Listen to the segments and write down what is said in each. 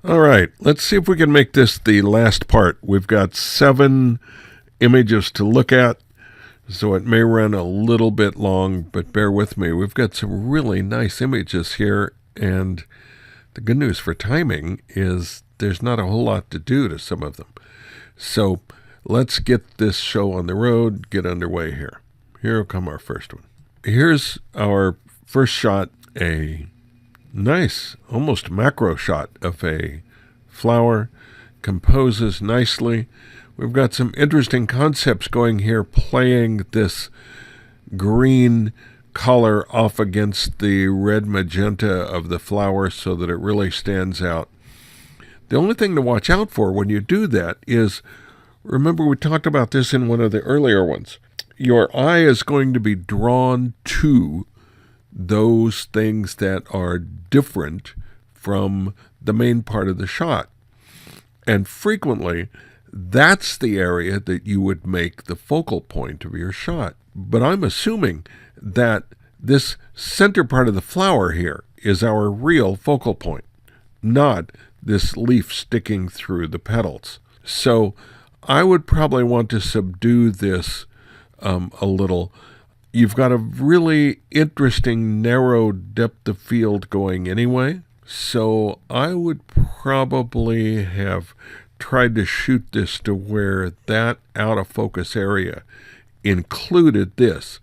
All right, let's see if we can make this the last part. We've got 7 images to look at, so it may run a little bit long, but bear with me. We've got some really nice images here, and the good news for timing is there's not a whole lot to do to some of them. So let's get this show on the road, get underway here. Here will come our first one. Here's our first shot, a nice, almost macro shot of a flower, composes nicely. We've got some interesting concepts going here, playing this green color off against the red magenta of the flower so that it really stands out. The only thing to watch out for when you do that is, remember we talked about this in one of the earlier ones, your eye is going to be drawn to those things that are different from the main part of the shot. And frequently, that's the area that you would make the focal point of your shot. But I'm assuming that this center part of the flower here is our real focal point, not this leaf sticking through the petals. So I would probably want to subdue this a little. You've got a really interesting narrow depth of field going anyway, so I would probably have tried to shoot this to where that out of focus area included this.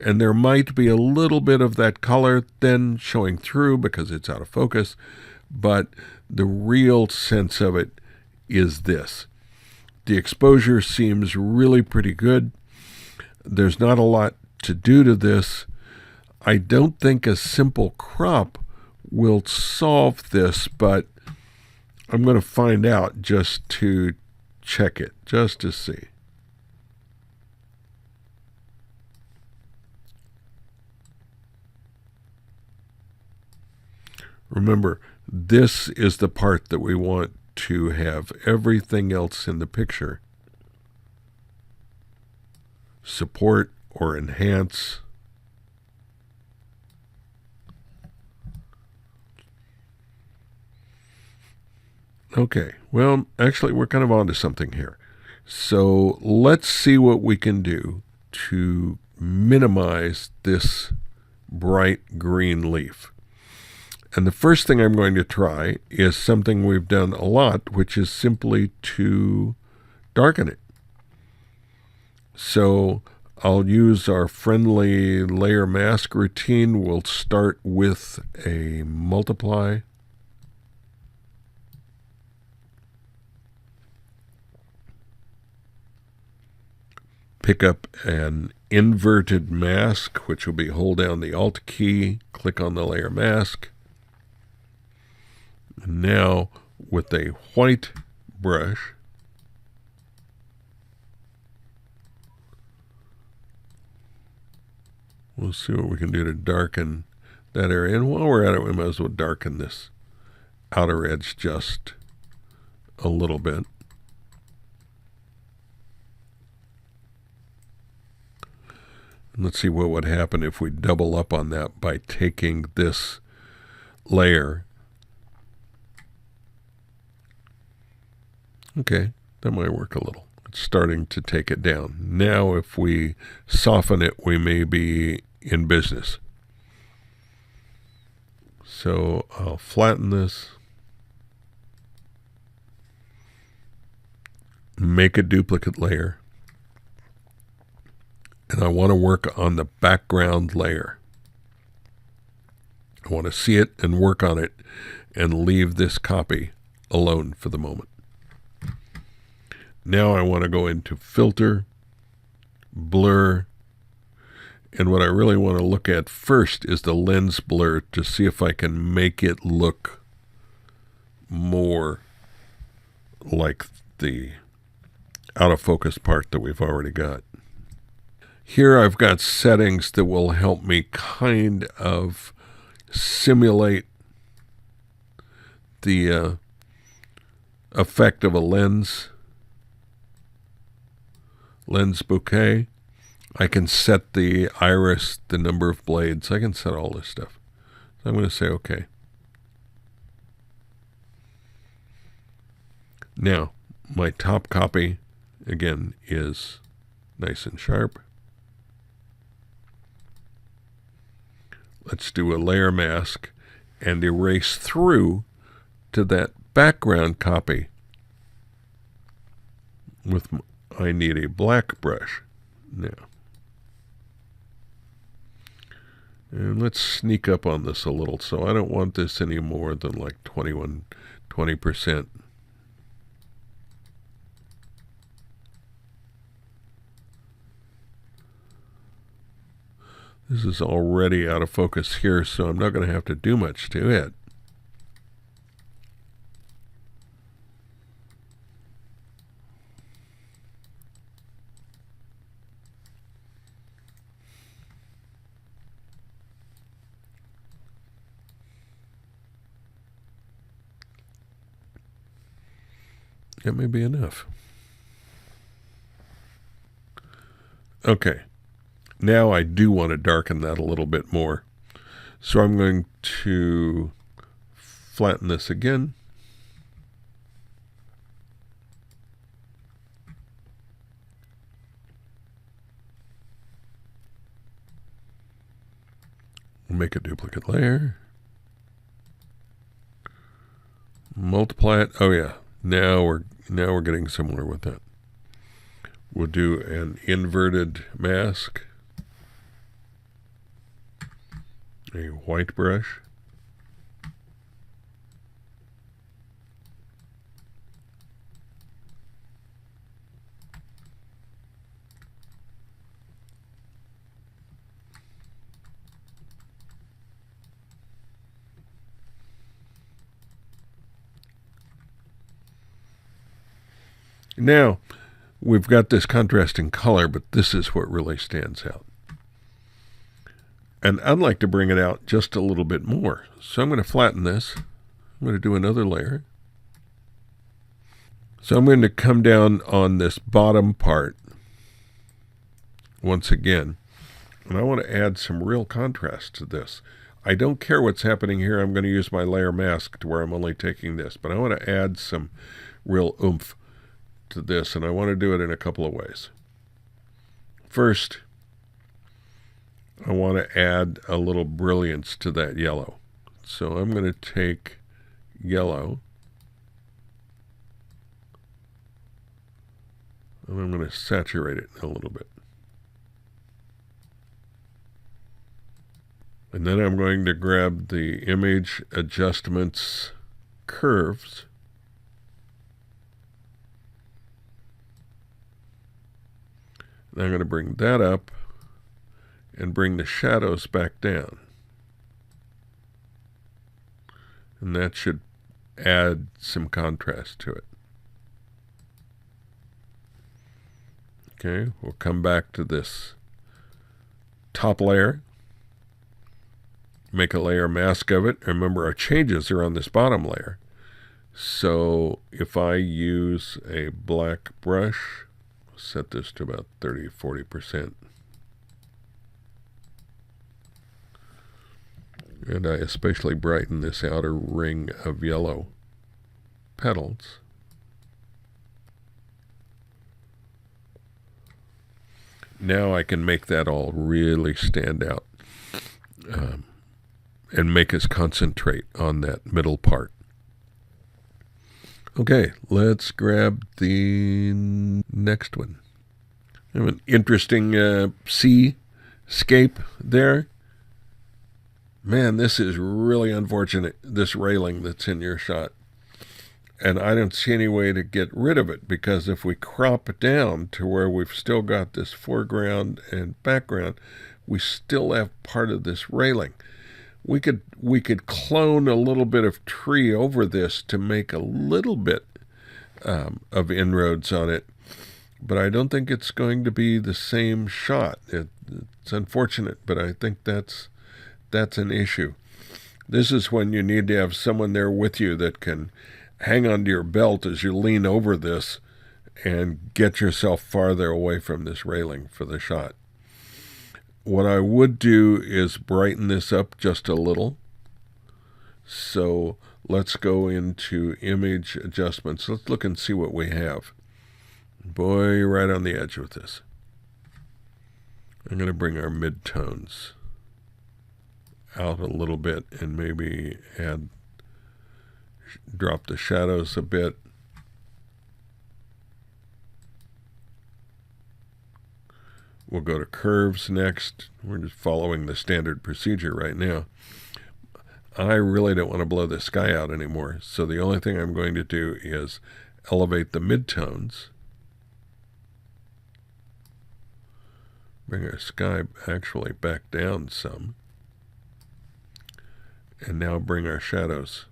And there might be a little bit of that color then showing through because it's out of focus, but the real sense of it is this. The exposure seems really pretty good. There's not a lot to do to this. I don't think a simple crop will solve this, but I'm going to find out just to check it, just to see. Remember, this is the part that we want to have everything else in the picture support or enhance. Okay, well, actually, we're kind of onto something here. So let's see what we can do to minimize this bright green leaf. And the first thing I'm going to try is something we've done a lot, which is simply to darken it. So I'll use our friendly layer mask routine. We'll start with a multiply. Pick up an inverted mask, which will be hold down the Alt key, click on the layer mask. And now with a white brush, we'll see what we can do to darken that area. And while we're at it, we might as well darken this outer edge just a little bit. And let's see what would happen if we double up on that by taking this layer. Okay, that might work a little. It's starting to take it down. Now if we soften it, we may be in business. So I'll flatten this, make a duplicate layer, and I want to work on the background layer. I want to see it and work on it and leave this copy alone for the moment. Now I want to go into filter, blur, and what I really want to look at first is the lens blur to see if I can make it look more like the out of focus part that we've already got. Here I've got settings that will help me kind of simulate the effect of a lens bouquet. I can set the iris, the number of blades. I can set all this stuff. So I'm going to say okay. Now, my top copy, again, is nice and sharp. Let's do a layer mask and erase through to that background copy. I need a black brush now. And let's sneak up on this a little. So I don't want this any more than like 20%. This is already out of focus here, so I'm not going to have to do much to it. That may be enough. Okay. Now I do want to darken that a little bit more. So I'm going to flatten this again. Make a duplicate layer. Multiply it. Oh yeah. Now we're getting somewhere with that. We'll do an inverted mask. A white brush. Now, we've got this contrasting color, but this is what really stands out. And I'd like to bring it out just a little bit more. So I'm going to flatten this. I'm going to do another layer. So I'm going to come down on this bottom part once again. And I want to add some real contrast to this. I don't care what's happening here. I'm going to use my layer mask to where I'm only taking this. But I want to add some real oomph to this, and I want to do it in a couple of ways. First, I want to add a little brilliance to that yellow. So I'm going to take yellow, and I'm going to saturate it a little bit. And then I'm going to grab the image adjustments curves, and I'm going to bring that up and bring the shadows back down. And that should add some contrast to it. Okay, we'll come back to this top layer, make a layer mask of it. Remember, our changes are on this bottom layer. So if I use a black brush, set this to about 30-40%. And I especially brighten this outer ring of yellow petals. Now I can make that all really stand out and make us concentrate on that middle part. Okay, let's grab the next one. I have an interesting seascape there. Man, this is really unfortunate, this railing that's in your shot. And I don't see any way to get rid of it, because if we crop it down to where we've still got this foreground and background, we still have part of this railing. We could clone a little bit of tree over this to make a little bit of inroads on it, but I don't think it's going to be the same shot. It's unfortunate, but I think that's an issue. This is when you need to have someone there with you that can hang onto your belt as you lean over this and get yourself farther away from this railing for the shot. What I would do is brighten this up just a little. So let's go into image adjustments. Let's look and see what we have. Boy, you're right on the edge with this. I'm going to bring our midtones out a little bit and maybe drop the shadows a bit. We'll go to curves next. We're just following the standard procedure right now. I really don't want to blow the sky out anymore, so the only thing I'm going to do is elevate the midtones. Bring our sky actually back down some. And now bring our shadows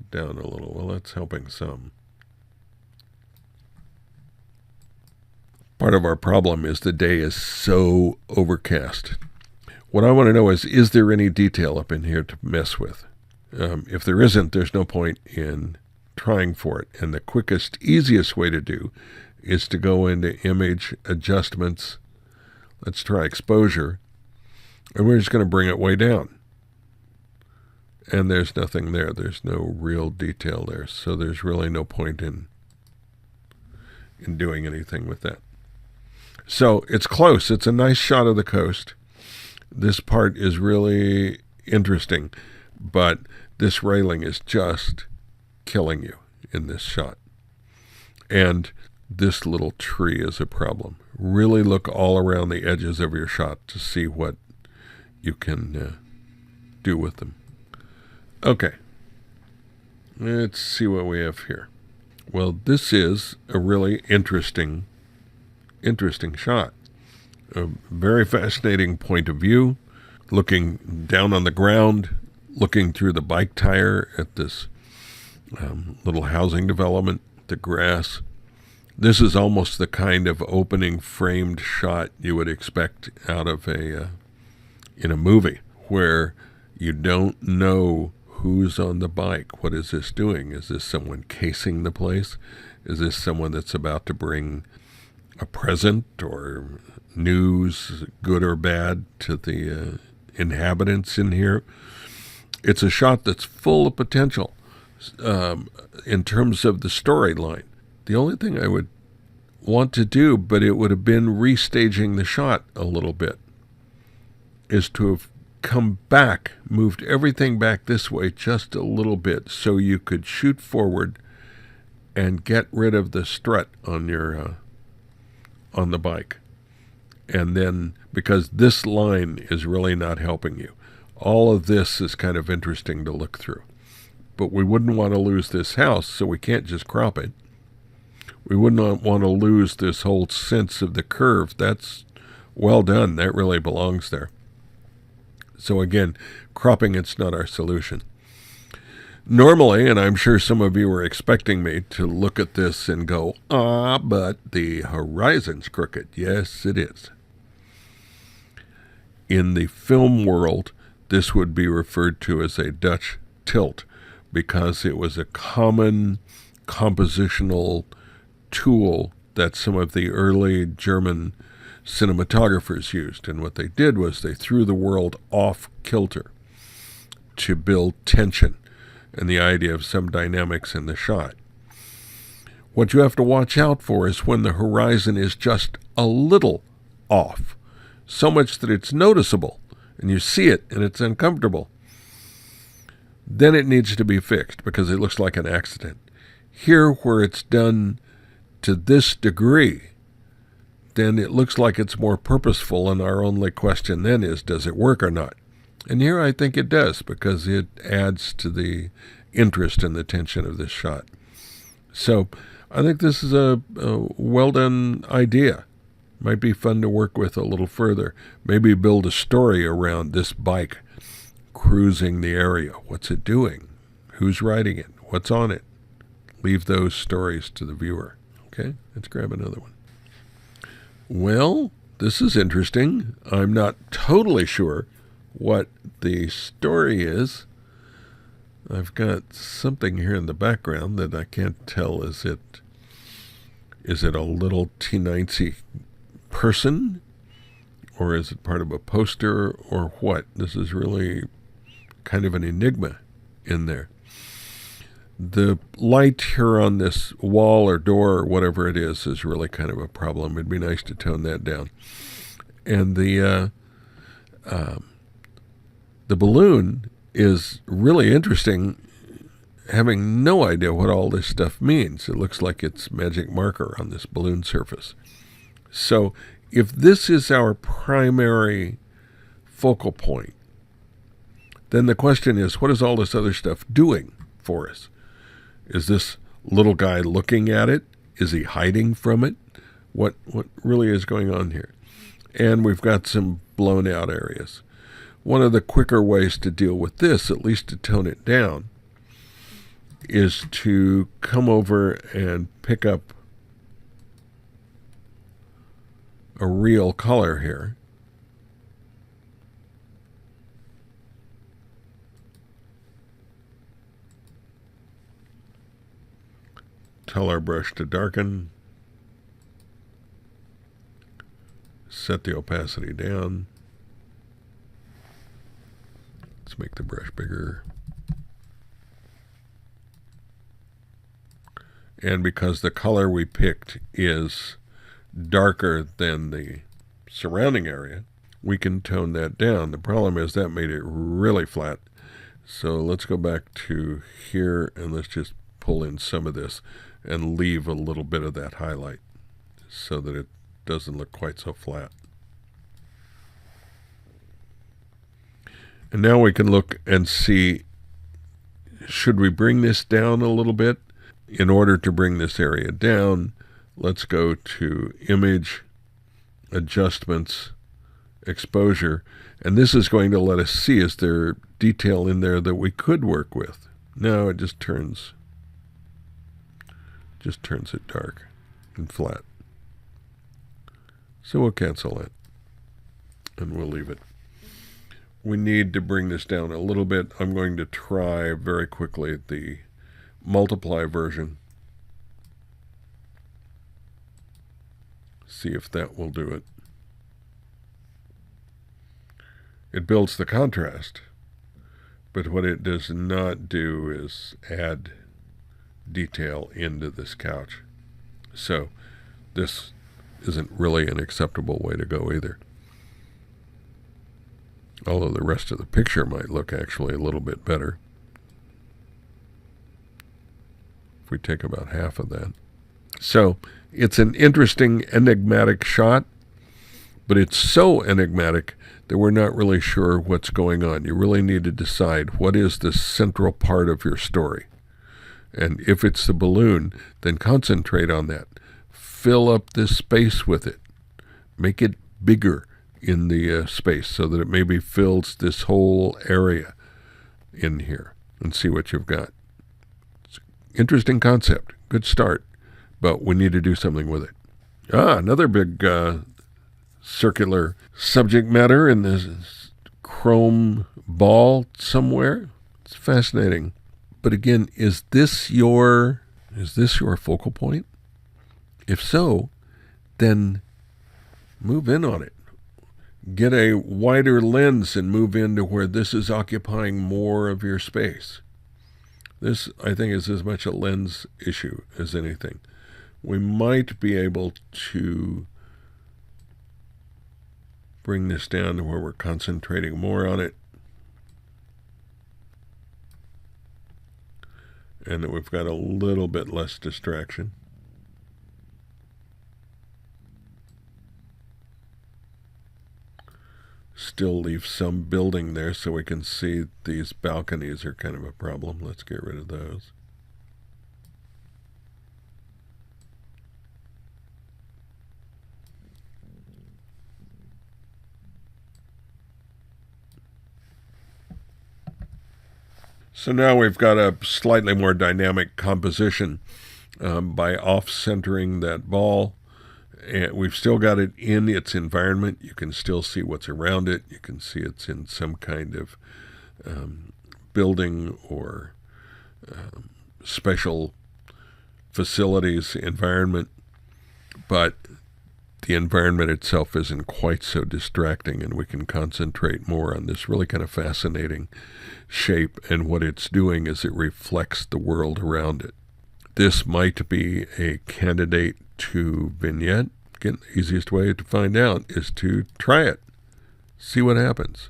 down a little. Well, that's helping some. Part of our problem is the day is so overcast. What I want to know is there any detail up in here to mess with? If there isn't, there's no point in trying for it. And the quickest, easiest way to do is to go into image adjustments. Let's try exposure. And we're just going to bring it way down. And there's nothing there. There's no real detail there. So there's really no point in doing anything with that. So it's close. It's a nice shot of the coast. This part is really interesting, but this railing is just killing you in this shot. And this little tree is a problem. Really look all around the edges of your shot to see what you can do with them. Okay, let's see what we have here. Well, this is a really interesting shot. A very fascinating point of view, looking down on the ground, looking through the bike tire at this little housing development, the grass. This is almost the kind of opening framed shot you would expect out of in a movie, where you don't know who's on the bike. What is this doing? Is this someone casing the place? Is this someone that's about to bring a present or news, good or bad, to the inhabitants in here? It's a shot that's full of potential in terms of the storyline. The only thing I would want to do, but it would have been restaging the shot a little bit, is to have come back, moved everything back this way just a little bit so you could shoot forward and get rid of the strut on your on the bike. And then, because this line is really not helping you, all of this is kind of interesting to look through. But we wouldn't want to lose this house, so we can't just crop it. We wouldn't want to lose this whole sense of the curve. That's well done. That really belongs there. So again, cropping it's not our solution. Normally, and I'm sure some of you were expecting me to look at this and go, but the horizon's crooked. Yes, it is. In the film world, this would be referred to as a Dutch tilt, because it was a common compositional tool that some of the early German cinematographers used. And what they did was they threw the world off kilter to build tension and the idea of some dynamics in the shot. What you have to watch out for is when the horizon is just a little off, so much that it's noticeable and you see it and it's uncomfortable. Then it needs to be fixed because it looks like an accident. Here, where it's done to this degree, then it looks like it's more purposeful, and our only question then is, does it work or not? And here I think it does, because it adds to the interest and the tension of this shot. So I think this is a well-done idea. Might be fun to work with a little further. Maybe build a story around this bike cruising the area. What's it doing? Who's riding it? What's on it? Leave those stories to the viewer. Okay, let's grab another one. Well, this is interesting. I'm not totally sure what the story is. I've got something here in the background that I can't tell. Is it a little teensy person? Or is it part of a poster or what? This is really kind of an enigma in there. The light here on this wall or door or whatever it is really kind of a problem. It'd be nice to tone that down. And the balloon is really interesting, having no idea what all this stuff means. It looks like it's magic marker on this balloon surface. So if this is our primary focal point, then the question is, what is all this other stuff doing for us? Is this little guy looking at it? Is he hiding from it? What really is going on here? And we've got some blown out areas. One of the quicker ways to deal with this, at least to tone it down, is to come over and pick up a real color here. Tell our brush to darken. Set the opacity down. Let's make the brush bigger. And because the color we picked is darker than the surrounding area, we can tone that down. The problem is that made it really flat. So let's go back to here and let's just pull in some of this and leave a little bit of that highlight so that it doesn't look quite so flat. And now we can look and see, should we bring this down a little bit? In order to bring this area down, let's go to Image, Adjustments, Exposure, and this is going to let us see, is there detail in there that we could work with? No, it just turns it dark and flat. So we'll cancel it and we'll leave it. We need to bring this down a little bit. I'm going to try very quickly the multiply version. See if that will do it. It builds the contrast, but what it does not do is add detail into this couch. So this isn't really an acceptable way to go either. Although the rest of the picture might look actually a little bit better if we take about half of that. So it's an interesting enigmatic shot, but it's so enigmatic that we're not really sure what's going on. You really need to decide what is the central part of your story. And if it's the balloon, then concentrate on that. Fill up this space with it. Make it bigger in the space so that it maybe fills this whole area in here, and see what you've got. It's an interesting concept. Good start. But we need to do something with it. Another big circular subject matter in this chrome ball somewhere. It's fascinating. But again, is this your focal point? If so, then move in on it. Get a wider lens and move into where this is occupying more of your space. This, I think, is as much a lens issue as anything. We might be able to bring this down to where we're concentrating more on it. And that we've got a little bit less distraction. Still leave some building there so we can see these balconies are kind of a problem. Let's get rid of those. So now we've got a slightly more dynamic composition by off-centering that ball. And we've still got it in its environment. You can still see what's around it. You can see it's in some kind of building or special facilities environment. But the environment itself isn't quite so distracting, and we can concentrate more on this really kind of fascinating shape, and what it's doing is it reflects the world around it. This might be a candidate to vignette. Again, the easiest way to find out is to try it. See what happens.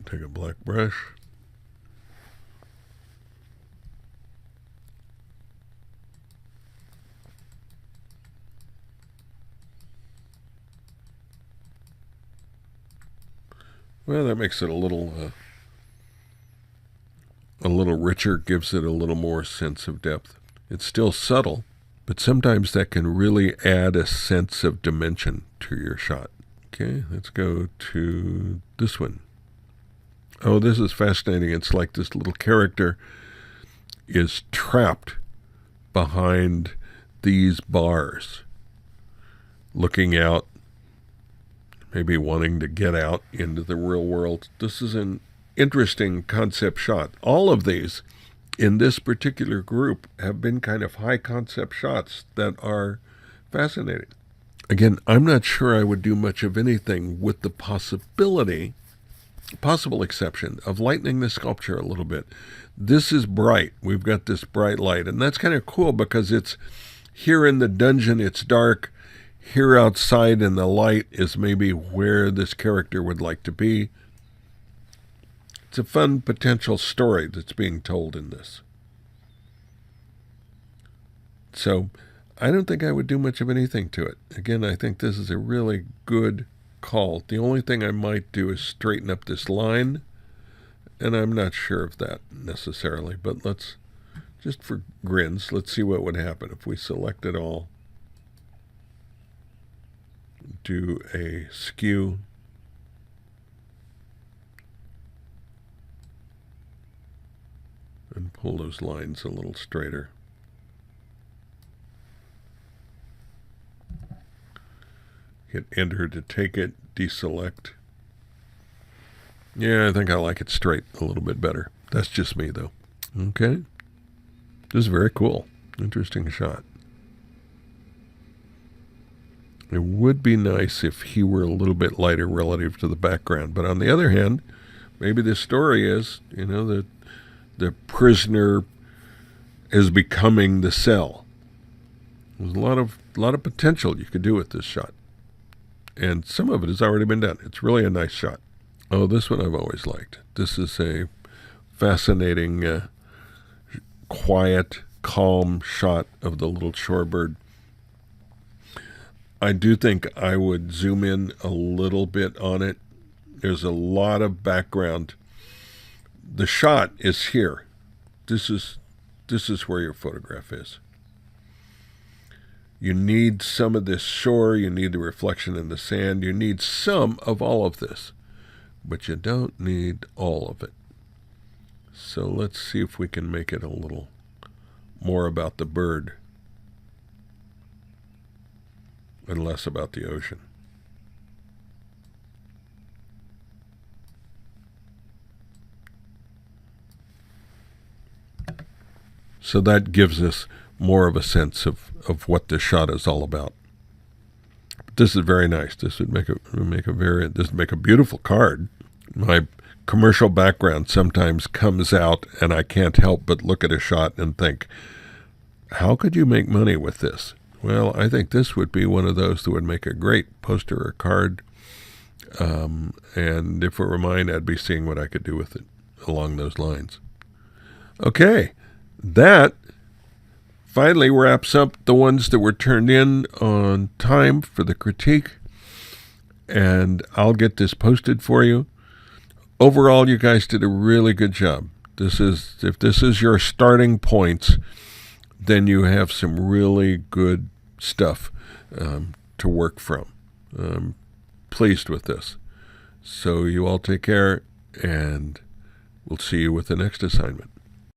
Take a black brush. Well, that makes it a little richer, gives it a little more sense of depth. It's still subtle, but sometimes that can really add a sense of dimension to your shot. Okay, let's go to this one. Oh, this is fascinating. It's like this little character is trapped behind these bars, looking out, maybe wanting to get out into the real world. This is an interesting concept shot. All of these in this particular group have been kind of high concept shots that are fascinating. Again, I'm not sure I would do much of anything, with the possible exception of lightening the sculpture a little bit. This is bright. We've got this bright light, and that's kind of cool because it's here in the dungeon, it's dark. Here outside in the light is maybe where this character would like to be. It's a fun potential story that's being told in this. So I don't think I would do much of anything to it. Again, I think this is a really good call. The only thing I might do is straighten up this line, and I'm not sure of that necessarily, but let's, just for grins, let's see what would happen if we select it all. Do a skew. And pull those lines a little straighter. Hit enter to take it, deselect. Yeah, I think I like it straight a little bit better. That's just me though. Okay. This is very cool. Interesting shot. It would be nice if he were a little bit lighter relative to the background. But on the other hand, maybe the story is, that the prisoner is becoming the cell. There's a lot of potential you could do with this shot. And some of it has already been done. It's really a nice shot. Oh, this one I've always liked. This is a fascinating, quiet, calm shot of the little shorebird. I do think I would zoom in a little bit on it. There's a lot of background. The shot is here. This is where your photograph is. You need some of this shore. You need the reflection in the sand. You need some of all of this, but you don't need all of it. So let's see if we can make it a little more about the bird and less about the ocean. So that gives us more of a sense of what this shot is all about. But this is very nice. This would make a beautiful card. My commercial background sometimes comes out, and I can't help but look at a shot and think, how could you make money with this? Well, I think this would be one of those that would make a great poster or card. And if it were mine, I'd be seeing what I could do with it along those lines. Okay, that finally wraps up the ones that were turned in on time for the critique. And I'll get this posted for you. Overall, you guys did a really good job. If this is your starting points, then you have some really good stuff to work from. I'm pleased with this. So you all take care, and we'll see you with the next assignment.